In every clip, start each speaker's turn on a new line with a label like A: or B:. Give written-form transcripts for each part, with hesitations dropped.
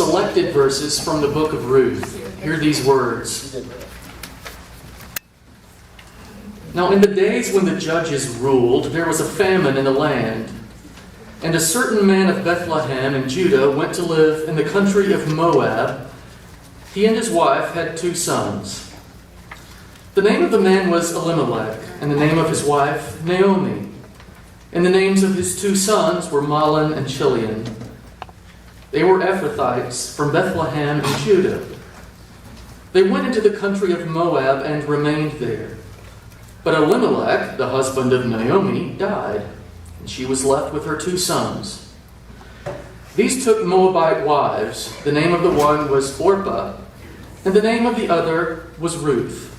A: selected verses from the book of Ruth. Hear these words. Now in the days when the judges ruled, there was a famine in the land. And a certain man of Bethlehem in Judah went to live in the country of Moab. He and his wife had 2 sons. The name of the man was Elimelech, and the name of his wife Naomi. And the names of his 2 sons were Mahlon and Chilion. They were Ephrathites from Bethlehem in Judah. They went into the country of Moab and remained there. But Elimelech, the husband of Naomi, died, and she was left with her 2 sons. These took Moabite wives. The name of the one was Orpah, and the name of the other was Ruth.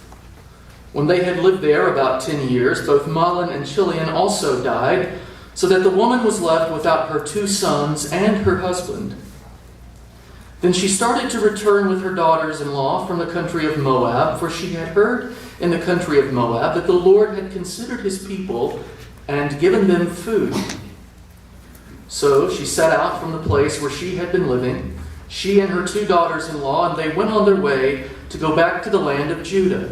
A: When they had lived there about 10 years, both Mahlon and Chilion also died, so that the woman was left without her 2 sons and her husband. Then she started to return with her daughters-in-law from the country of Moab, for she had heard in the country of Moab that the Lord had considered his people and given them food. So she set out from the place where she had been living, she and her 2 daughters-in-law, and they went on their way to go back to the land of Judah.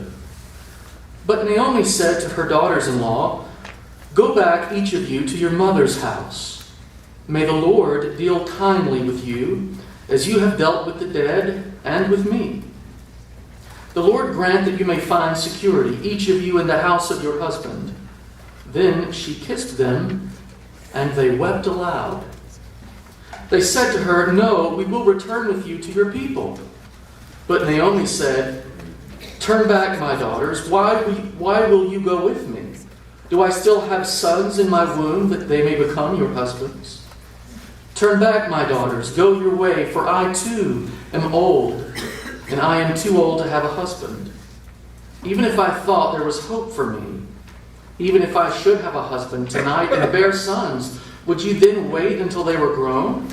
A: But Naomi said to her daughters-in-law, "Go back, each of you, to your mother's house. May the Lord deal kindly with you, as you have dealt with the dead and with me. The Lord grant that you may find security, each of you in the house of your husband." Then she kissed them, and they wept aloud. They said to her, "No, we will return with you to your people." But Naomi said, "Turn back, my daughters. Why will you go with me? Do I still have sons in my womb that they may become your husbands? Turn back, my daughters. Go your way, for I too am old, and I am too old to have a husband. Even if I thought there was hope for me, even if I should have a husband tonight and bear sons, would you then wait until they were grown?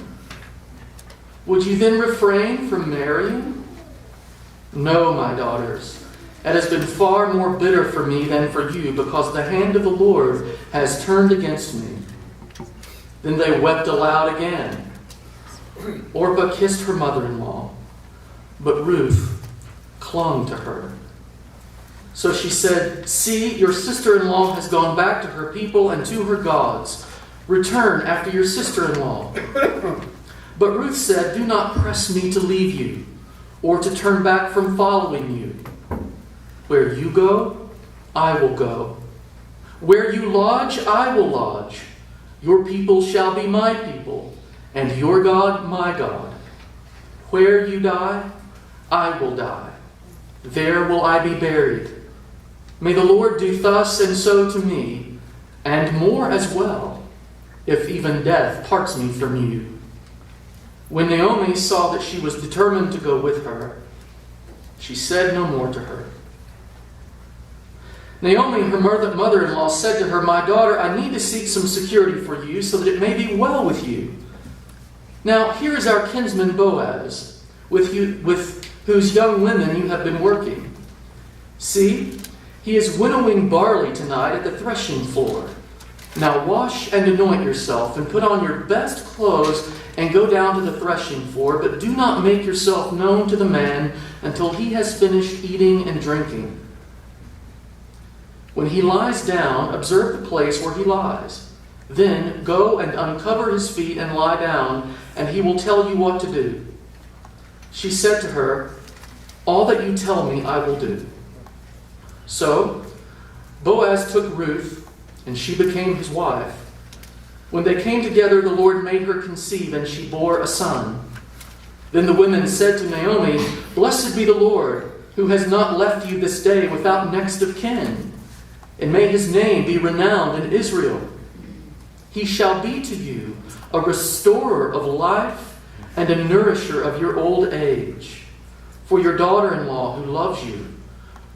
A: Would you then refrain from marrying? No, my daughters. It has been far more bitter for me than for you, because the hand of the Lord has turned against me." Then they wept aloud again. Orpah kissed her mother-in-law, but Ruth clung to her. So she said, "See, your sister-in-law has gone back to her people and to her gods. Return after your sister-in-law." But Ruth said, "Do not press me to leave you, or to turn back from following you. Where you go, I will go. Where you lodge, I will lodge. Your people shall be my people, and your God my God. Where you die, I will die. There will I be buried. May the Lord do thus and so to me, and more as well, if even death parts me from you." When Naomi saw that she was determined to go with her, she said no more to her. Naomi, her mother-in-law, said to her, "My daughter, I need to seek some security for you, so that it may be well with you. Now here is our kinsman Boaz, with whose young women you have been working. See, he is winnowing barley tonight at the threshing floor. Now wash and anoint yourself, and put on your best clothes, and go down to the threshing floor, but do not make yourself known to the man until he has finished eating and drinking. When he lies down, observe the place where he lies. Then go and uncover his feet and lie down, and he will tell you what to do." She said to her, "All that you tell me I will do." So Boaz took Ruth, and she became his wife. When they came together, the Lord made her conceive, and she bore a son. Then the women said to Naomi, "Blessed be the Lord, who has not left you this day without next of kin. And may his name be renowned in Israel. He shall be to you a restorer of life and a nourisher of your old age. For your daughter-in-law who loves you,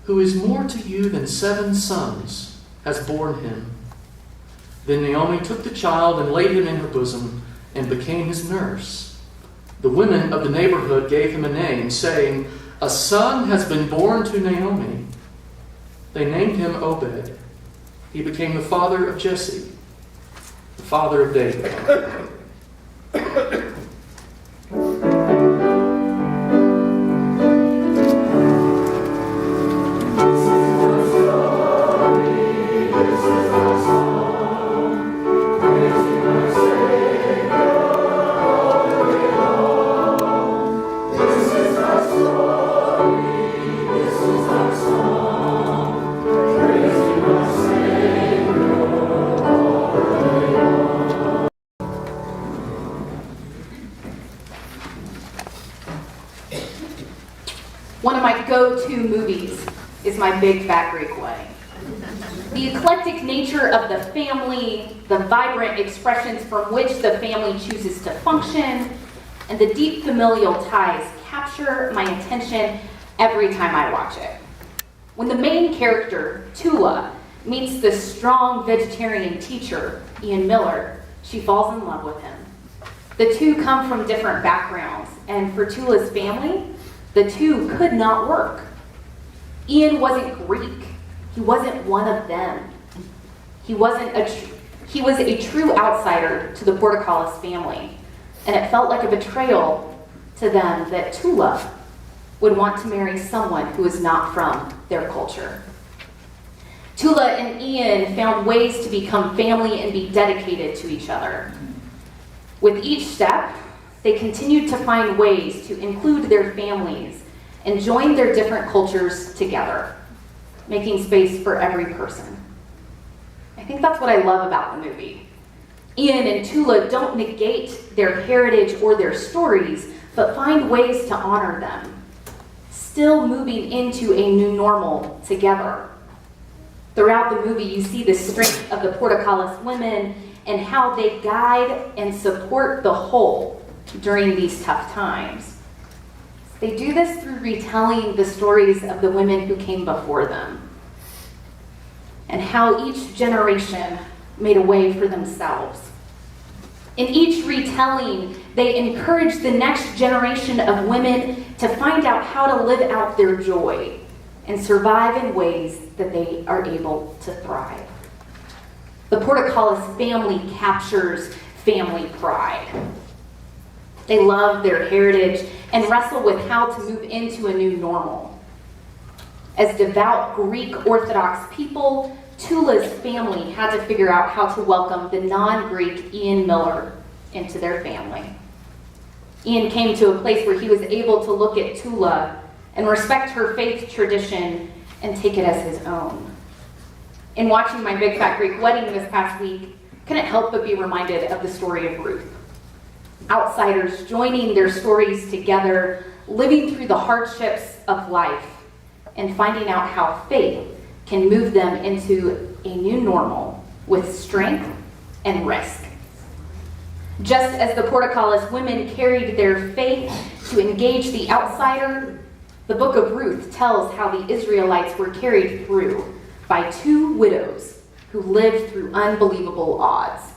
A: who is more to you than 7 sons, has borne him." Then Naomi took the child and laid him in her bosom and became his nurse. The women of the neighborhood gave him a name, saying, "A son has been born to Naomi." They named him Obed. He became the father of Jesse, the father of David.
B: One of my go-to movies is My Big Fat Greek Wedding. The eclectic nature of the family, the vibrant expressions from which the family chooses to function, and the deep familial ties capture my attention every time I watch it. When the main character, Tula, meets the strong vegetarian teacher, Ian Miller, she falls in love with him. The two come from different backgrounds, and for Tula's family, the two could not work. Ian wasn't Greek. He wasn't one of them. He was a true outsider to the Portocalis family, and it felt like a betrayal to them that Tula would want to marry someone who is not from their culture. Tula and Ian found ways to become family and be dedicated to each other. With each step, they continued to find ways to include their families and join their different cultures together, making space for every person. I think that's what I love about the movie. Ian and Tula don't negate their heritage or their stories, but find ways to honor them, still moving into a new normal together. Throughout the movie, you see the strength of the Portocalis women and how they guide and support the whole during these tough times. They do this through retelling the stories of the women who came before them and how each generation made a way for themselves. In each retelling, they encourage the next generation of women to find out how to live out their joy and survive in ways that they are able to thrive. The Portocalis family captures family pride. They love their heritage and wrestle with how to move into a new normal. As devout Greek Orthodox people, Tula's family had to figure out how to welcome the non-Greek Ian Miller into their family. Ian came to a place where he was able to look at Tula and respect her faith tradition and take it as his own. In watching My Big Fat Greek Wedding this past week, couldn't help but be reminded of the story of Ruth. Outsiders joining their stories together, living through the hardships of life, and finding out how faith can move them into a new normal with strength and risk. Just as the Portocalis women carried their faith to engage the outsider, the book of Ruth tells how the Israelites were carried through by two widows who lived through unbelievable odds.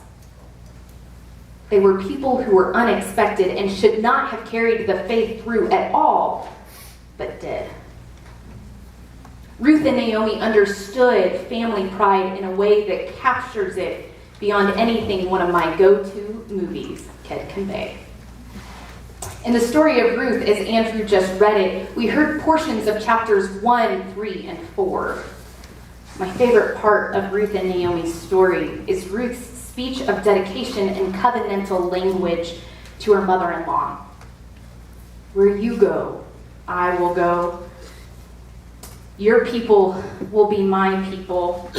B: They were people who were unexpected and should not have carried the faith through at all, but did. Ruth and Naomi understood family pride in a way that captures it beyond anything one of my go-to movies could convey. In the story of Ruth, as Andrew just read it, we heard portions of chapters 1, 3, and 4. My favorite part of Ruth and Naomi's story is Ruth's speech of dedication and covenantal language to her mother-in-law. Where you go, I will go. Your people will be my people.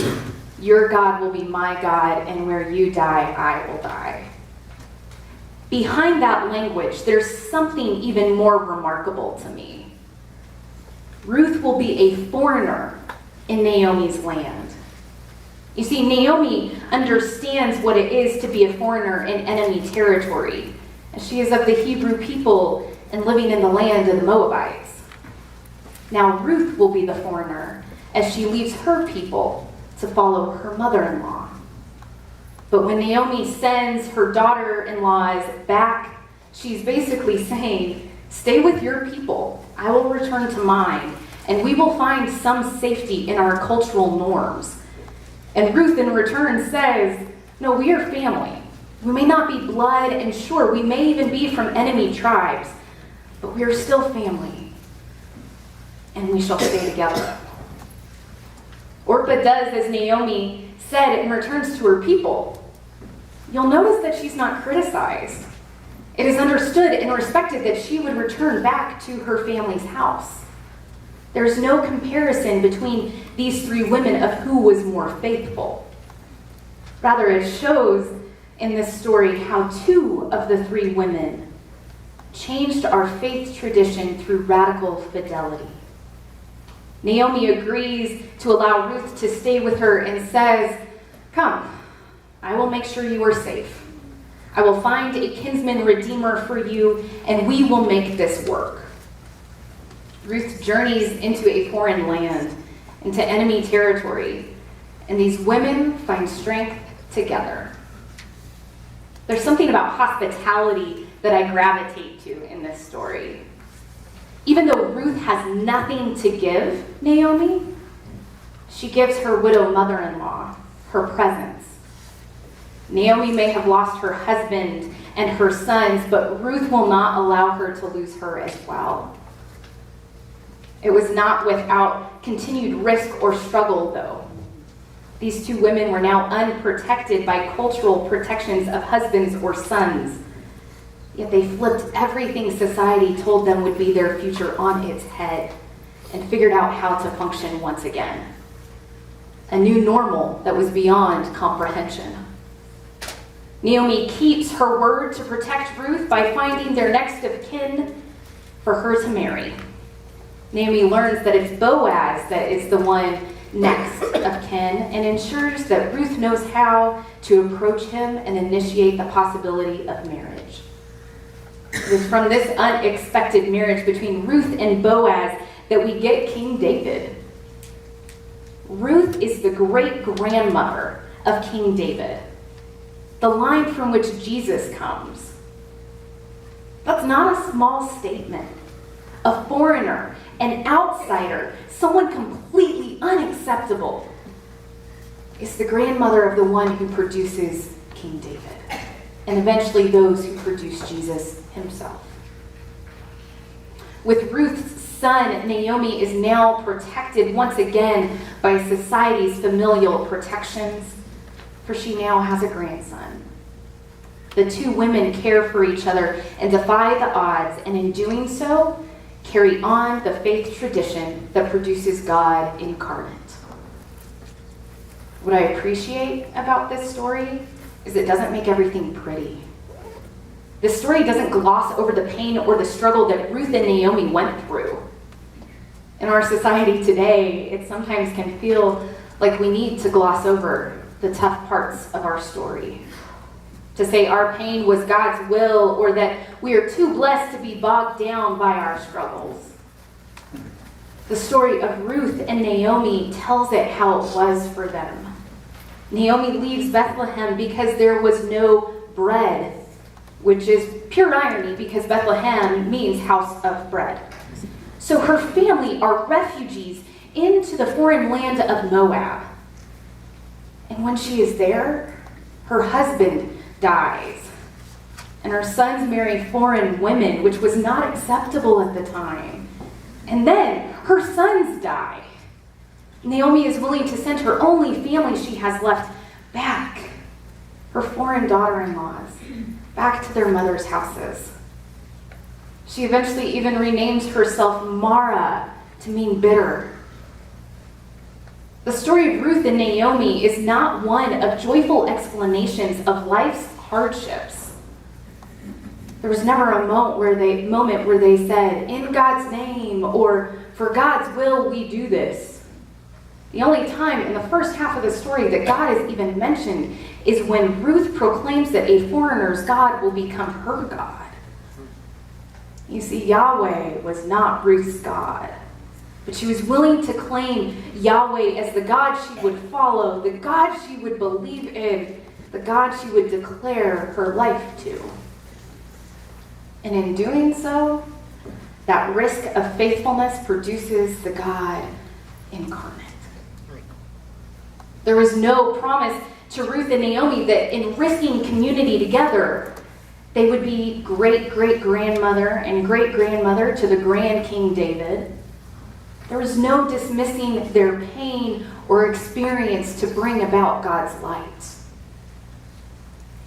B: Your God will be my God, and where you die, I will die. Behind that language, there's something even more remarkable to me. Ruth will be a foreigner in Naomi's land. You see, Naomi understands what it is to be a foreigner in enemy territory. She is of the Hebrew people and living in the land of the Moabites. Now Ruth will be the foreigner as she leaves her people to follow her mother-in-law. But when Naomi sends her daughter-in-laws back, she's basically saying, stay with your people. I will return to mine, and we will find some safety in our cultural norms. And Ruth in return says, no, we are family. We may not be blood, and sure, we may even be from enemy tribes, but we are still family, and we shall stay together. Orpah does as Naomi said and returns to her people. You'll notice that she's not criticized. It is understood and respected that she would return back to her family's house. There's no comparison between these three women of who was more faithful. Rather, it shows in this story how two of the three women changed our faith tradition through radical fidelity. Naomi agrees to allow Ruth to stay with her and says, "Come, I will make sure you are safe. I will find a kinsman redeemer for you, and we will make this work." Ruth journeys into a foreign land, into enemy territory, and these women find strength together. There's something about hospitality that I gravitate to in this story. Even though Ruth has nothing to give Naomi, she gives her widow mother-in-law her presence. Naomi may have lost her husband and her sons, but Ruth will not allow her to lose her as well. It was not without continued risk or struggle, though. These two women were now unprotected by cultural protections of husbands or sons. Yet they flipped everything society told them would be their future on its head and figured out how to function once again. A new normal that was beyond comprehension. Naomi keeps her word to protect Ruth by finding their next of kin for her to marry. Naomi learns that it's Boaz that is the one next of kin and ensures that Ruth knows how to approach him and initiate the possibility of marriage. It is from this unexpected marriage between Ruth and Boaz that we get King David. Ruth is the great-grandmother of King David, the line from which Jesus comes. That's not a small statement. A foreigner, an outsider, someone completely unacceptable, is the grandmother of the one who produces King David, and eventually those who produce Jesus himself. With Ruth's son, Naomi is now protected once again by society's familial protections, for she now has a grandson. The two women care for each other and defy the odds, and in doing so, carry on the faith tradition that produces God incarnate. What I appreciate about this story is it doesn't make everything pretty. This story doesn't gloss over the pain or the struggle that Ruth and Naomi went through. In our society today, it sometimes can feel like we need to gloss over the tough parts of our story. To say our pain was God's will, or that we are too blessed to be bogged down by our struggles. The story of Ruth and Naomi tells it how it was for them. Naomi leaves Bethlehem because there was no bread, which is pure irony because Bethlehem means house of bread. So her family are refugees into the foreign land of Moab. And when she is there, her husband dies. And her sons marry foreign women, which was not acceptable at the time. And then her sons die. Naomi is willing to send her only family she has left back, her foreign daughter-in-laws, back to their mother's houses. She eventually even renames herself Mara to mean bitter. The story of Ruth and Naomi is not one of joyful explanations of life's hardships. There was never a moment where they said, "In God's name," or "For God's will we do this." The only time in the first half of the story that God is even mentioned is when Ruth proclaims that a foreigner's God will become her God. You see, Yahweh was not Ruth's God, but she was willing to claim Yahweh as the God she would follow, the God she would believe in, the God she would declare her life to. And in doing so, that risk of faithfulness produces the God incarnate. There was no promise to Ruth and Naomi that in risking community together, they would be great-great-grandmother and great-grandmother to the grand King David. There was no dismissing their pain or experience to bring about God's light.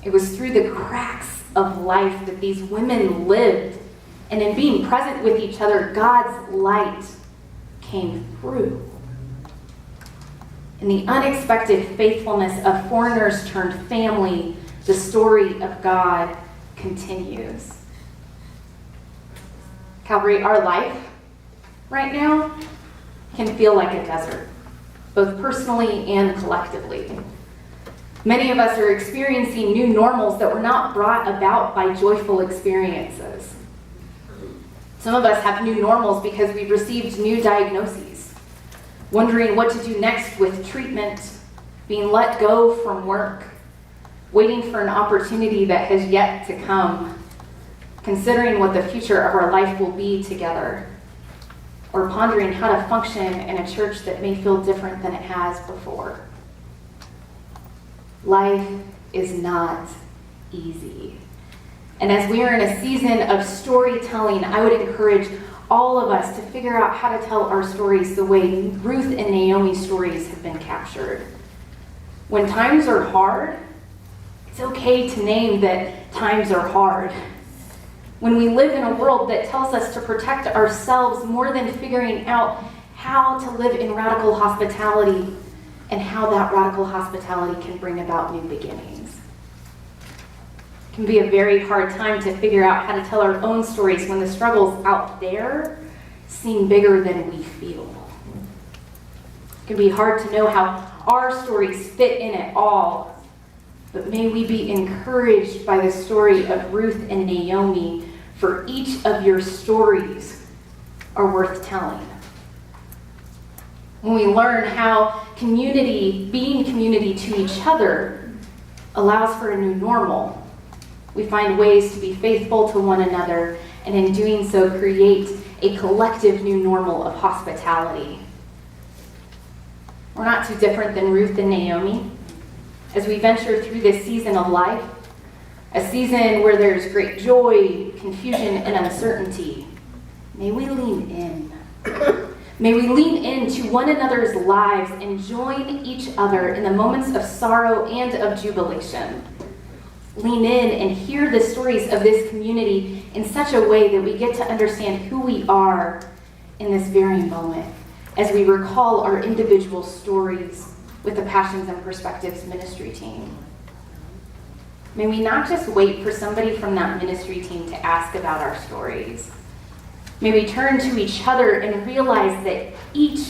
B: It was through the cracks of life that these women lived, and in being present with each other, God's light came through. In the unexpected faithfulness of foreigners turned family, the story of God continues. Calvary, our life right now can feel like a desert, both personally and collectively. Many of us are experiencing new normals that were not brought about by joyful experiences. Some of us have new normals because we've received new diagnoses, wondering what to do next with treatment, being let go from work, waiting for an opportunity that has yet to come, considering what the future of our life will be together, or pondering how to function in a church that may feel different than it has before. Life is not easy. And as we are in a season of storytelling, I would encourage all of us to figure out how to tell our stories the way Ruth and Naomi's stories have been captured. When times are hard, it's okay to name that times are hard. When we live in a world that tells us to protect ourselves more than figuring out how to live in radical hospitality and how that radical hospitality can bring about new beginnings. It can be a very hard time to figure out how to tell our own stories when the struggles out there seem bigger than we feel. It can be hard to know how our stories fit in it all, but may we be encouraged by the story of Ruth and Naomi, for each of your stories are worth telling. When we learn how being community to each other, allows for a new normal, we find ways to be faithful to one another, and in doing so create a collective new normal of hospitality. We're not too different than Ruth and Naomi. As we venture through this season of life, a season where there's great joy, confusion, and uncertainty, may we lean in. May we lean into one another's lives and join each other in the moments of sorrow and of jubilation. Lean in and hear the stories of this community in such a way that we get to understand who we are in this very moment as we recall our individual stories with the Passions and Perspectives ministry team. May we not just wait for somebody from that ministry team to ask about our stories. May we turn to each other and realize that each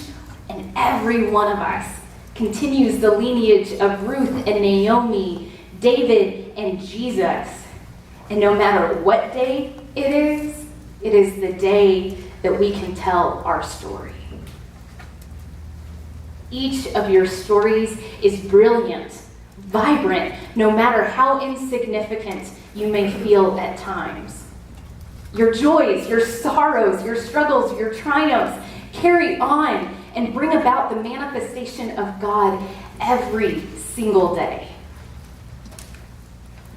B: and every one of us continues the lineage of Ruth and Naomi, David and Jesus. And no matter what day it is the day that we can tell our story. Each of your stories is brilliant, vibrant, no matter how insignificant you may feel at times. Your joys, your sorrows, your struggles, your triumphs carry on and bring about the manifestation of God every single day.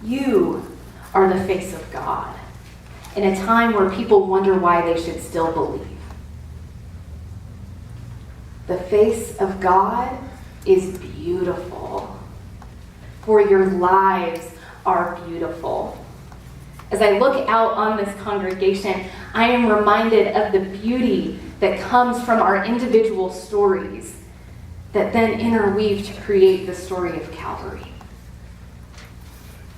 B: You are the face of God in a time where people wonder why they should still believe. The face of God is beautiful, for your lives are beautiful. As I look out on this congregation, I am reminded of the beauty that comes from our individual stories that then interweave to create the story of Calvary.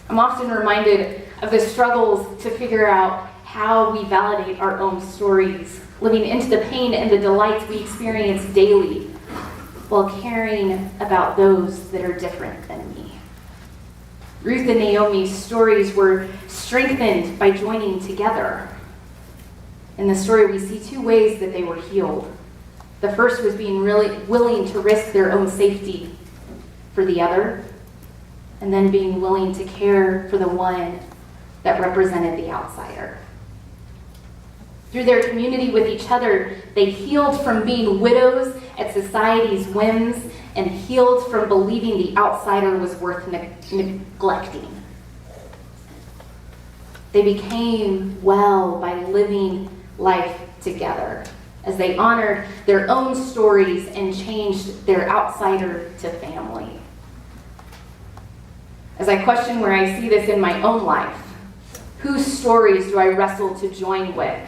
B: I'm often reminded of the struggles to figure out how we validate our own stories, living into the pain and the delights we experience daily while caring about those that are different than me. Ruth and Naomi's stories were strengthened by joining together. In the story, we see two ways that they were healed. The first was being really willing to risk their own safety for the other, and then being willing to care for the one that represented the outsider. Through their community with each other, they healed from being widows at society's whims and healed from believing the outsider was worth neglecting. They became well by living life together as they honored their own stories and changed their outsider to family. As I question where I see this in my own life, whose stories do I wrestle to join with?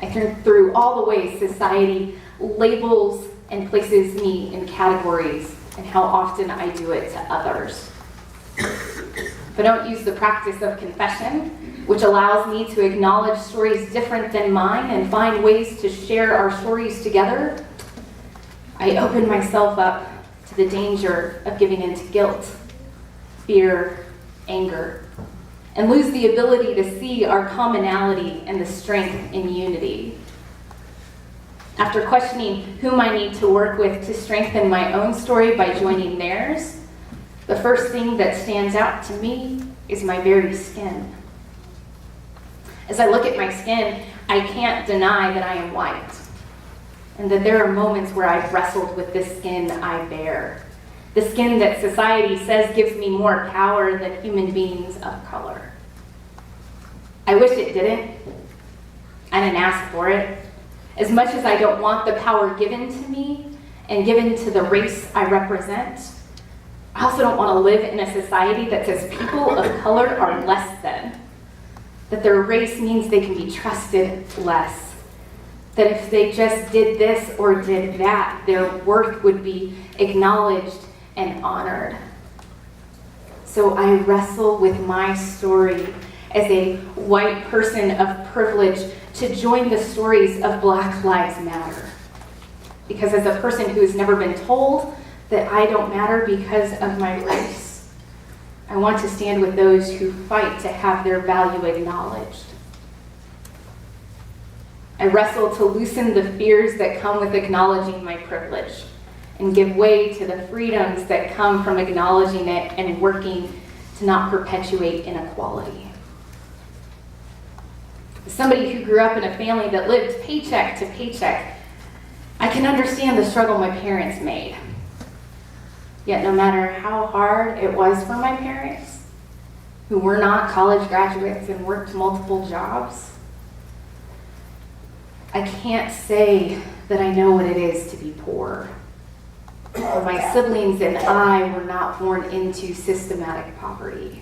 B: I think through all the ways society labels and places me in categories and how often I do it to others. If I don't use the practice of confession, which allows me to acknowledge stories different than mine and find ways to share our stories together, I open myself up to the danger of giving into guilt, fear, anger, and lose the ability to see our commonality and the strength in unity. After questioning whom I need to work with to strengthen my own story by joining theirs, the first thing that stands out to me is my very skin. As I look at my skin, I can't deny that I am white, and that there are moments where I've wrestled with this skin I bear, the skin that society says gives me more power than human beings of color. I wish it didn't. I didn't ask for it. As much as I don't want the power given to me and given to the race I represent, I also don't want to live in a society that says people of color are less than, that their race means they can be trusted less, that if they just did this or did that, their worth would be acknowledged and honored. So I wrestle with my story as a white person of privilege to join the stories of Black Lives Matter. Because as a person who has never been told that I don't matter because of my race, I want to stand with those who fight to have their value acknowledged. I wrestle to loosen the fears that come with acknowledging my privilege and give way to the freedoms that come from acknowledging it and working to not perpetuate inequality. As somebody who grew up in a family that lived paycheck to paycheck, I can understand the struggle my parents made. Yet no matter how hard it was for my parents, who were not college graduates and worked multiple jobs, I can't say that I know what it is to be poor. My siblings and I were not born into systematic poverty.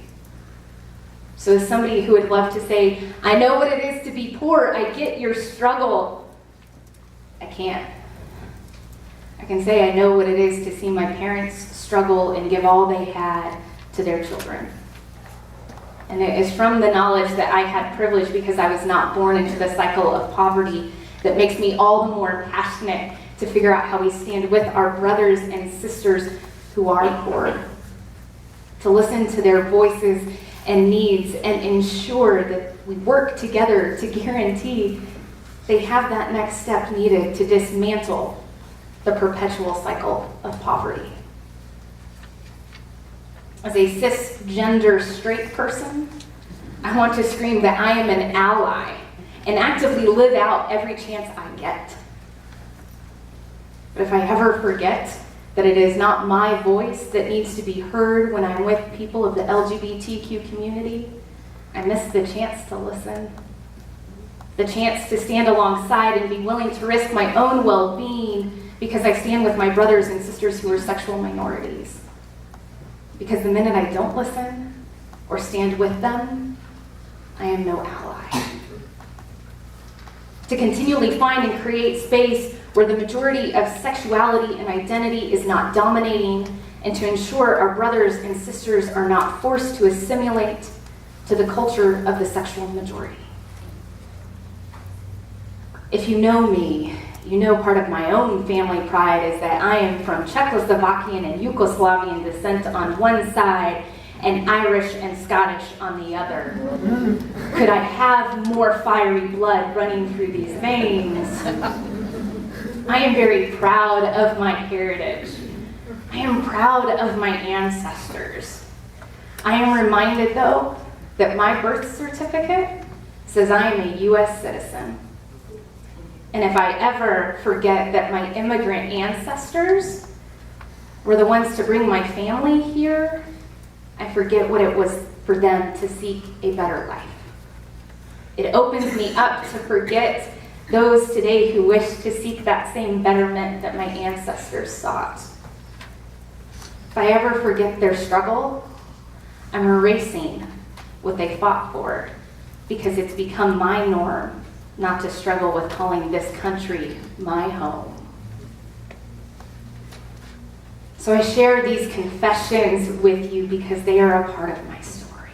B: So as somebody who would love to say, I know what it is to be poor, I get your struggle, I can't. I can say I know what it is to see my parents struggle and give all they had to their children. And it is from the knowledge that I had privilege because I was not born into the cycle of poverty that makes me all the more passionate to figure out how we stand with our brothers and sisters who are poor, to listen to their voices and needs and ensure that we work together to guarantee they have that next step needed to dismantle the perpetual cycle of poverty. As a cisgender straight person, I want to scream that I am an ally and actively live out every chance I get. But if I ever forget that it is not my voice that needs to be heard when I'm with people of the LGBTQ community, I miss the chance to listen, the chance to stand alongside and be willing to risk my own well-being because I stand with my brothers and sisters who are sexual minorities. Because the minute I don't listen or stand with them, I am no ally. To continually find and create space where the majority of sexuality and identity is not dominating, and to ensure our brothers and sisters are not forced to assimilate to the culture of the sexual majority. If you know me, you know part of my own family pride is that I am from Czechoslovakian and Yugoslavian descent on one side and Irish and Scottish on the other. Could I have more fiery blood running through these veins? I am very proud of my heritage. I am proud of my ancestors. I am reminded, though, that my birth certificate says I am a U.S. citizen. And if I ever forget that my immigrant ancestors were the ones to bring my family here, I forget what it was for them to seek a better life. It opens me up to forget those today who wish to seek that same betterment that my ancestors sought. If I ever forget their struggle, I'm erasing what they fought for, because it's become my norm not to struggle with calling this country my home. So I share these confessions with you because they are a part of my story.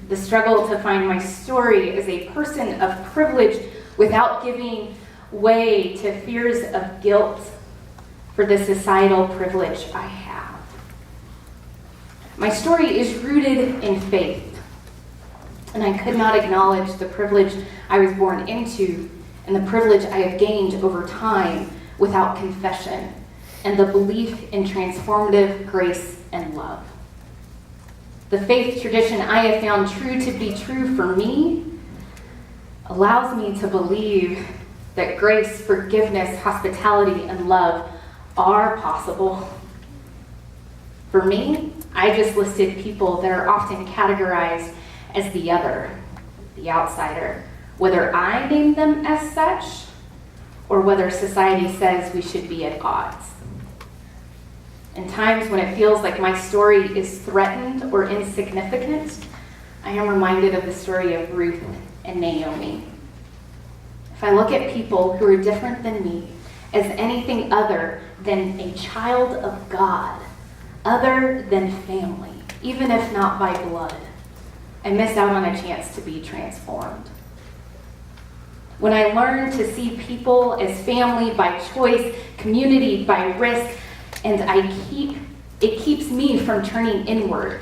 B: The struggle to find my story as a person of privilege without giving way to fears of guilt for the societal privilege I have. My story is rooted in faith, and I could not acknowledge the privilege I was born into and the privilege I have gained over time without confession and the belief in transformative grace and love. The faith tradition I have found true to be true for me allows me to believe that grace, forgiveness, hospitality, and love are possible. For me, I just listed people that are often categorized as the other, the outsider, whether I name them as such or whether society says we should be at odds. In times when it feels like my story is threatened or insignificant, I am reminded of the story of Ruth and Naomi. If I look at people who are different than me as anything other than a child of God, other than family, even if not by blood, I miss out on a chance to be transformed. When I learn to see people as family by choice, community by risk, and it keeps me from turning inward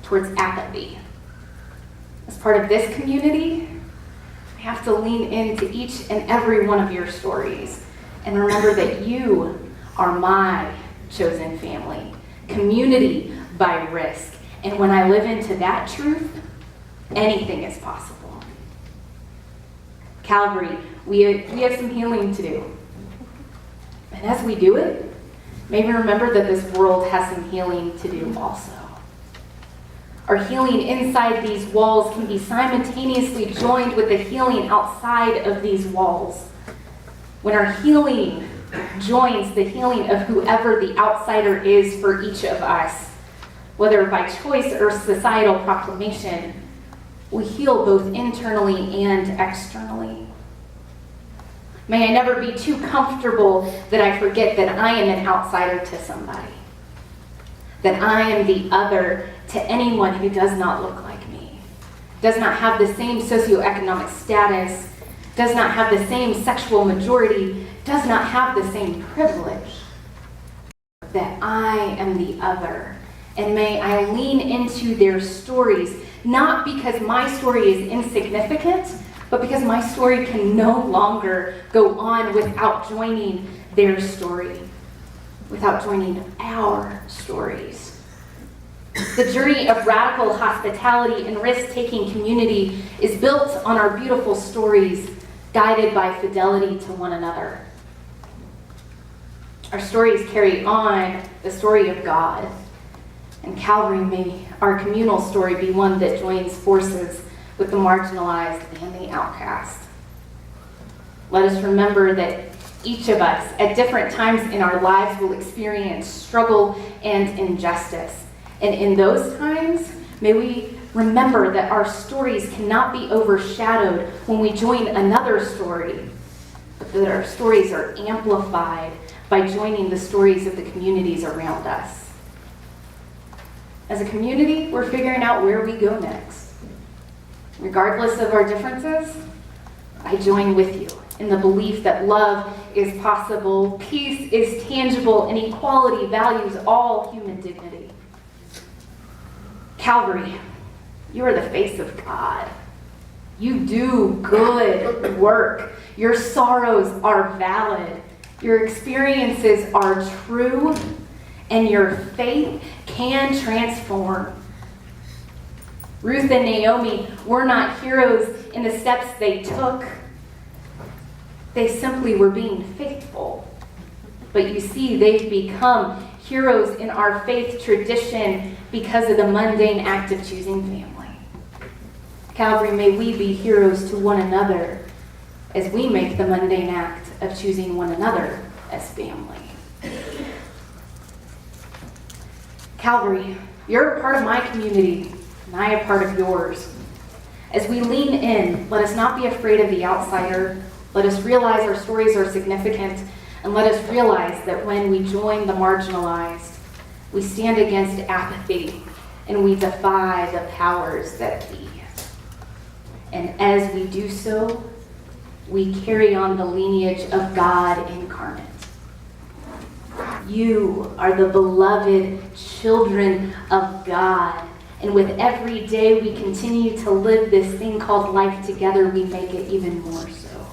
B: towards apathy. As part of this community, I have to lean into each and every one of your stories and remember that you are my chosen family, community by risk. And when I live into that truth, anything is possible. Calvary, we have some healing to do. And as we do it, maybe remember that this world has some healing to do also. Our healing inside these walls can be simultaneously joined with the healing outside of these walls. When our healing joins the healing of whoever the outsider is for each of us, whether by choice or societal proclamation, we heal both internally and externally. May I never be too comfortable that I forget that I am an outsider to somebody, that I am the other to anyone who does not look like me, does not have the same socioeconomic status, does not have the same sexual majority, does not have the same privilege, that I am the other. And may I lean into their stories, not because my story is insignificant, but because my story can no longer go on without joining their story, without joining our stories. The journey of radical hospitality and risk-taking community is built on our beautiful stories, guided by fidelity to one another. Our stories carry on the story of God. And Calvary, may our communal story be one that joins forces with the marginalized and the outcast. Let us remember that each of us at different times in our lives will experience struggle and injustice. And in those times, may we remember that our stories cannot be overshadowed when we join another story, but that our stories are amplified by joining the stories of the communities around us. As a community, we're figuring out where we go next. Regardless of our differences, I join with you in the belief that love is possible, peace is tangible, and equality values all human dignity. Calvary, you are the face of God. You do good work. Your sorrows are valid. Your experiences are true, and your faith can transform. Ruth and Naomi were not heroes in the steps they took. They simply were being faithful. But you see, they've become heroes in our faith tradition because of the mundane act of choosing family. Calvary, may we be heroes to one another as we make the mundane act of choosing one another as family. Calvary, you're a part of my community, and I am part of yours. As we lean in, let us not be afraid of the outsider. Let us realize our stories are significant, and let us realize that when we join the marginalized, we stand against apathy, and we defy the powers that be. And as we do so, we carry on the lineage of God incarnate. You are the beloved children of God. And with every day we continue to live this thing called life together, we make it even more so.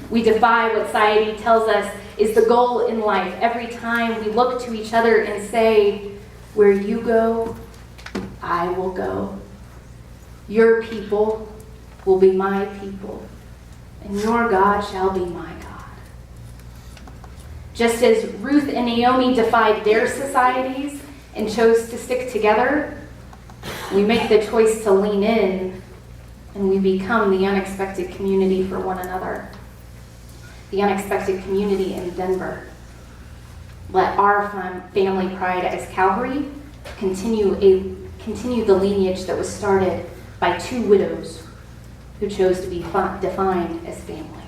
B: We defy what society tells us is the goal in life. Every time we look to each other and say, where you go, I will go. Your people will be my people, and your God shall be my God. Just as Ruth and Naomi defied their societies and chose to stick together, we make the choice to lean in, and we become the unexpected community for one another. The unexpected community in Denver. Let our family pride as Calvary continue the lineage that was started by two widows who chose to be defined as family.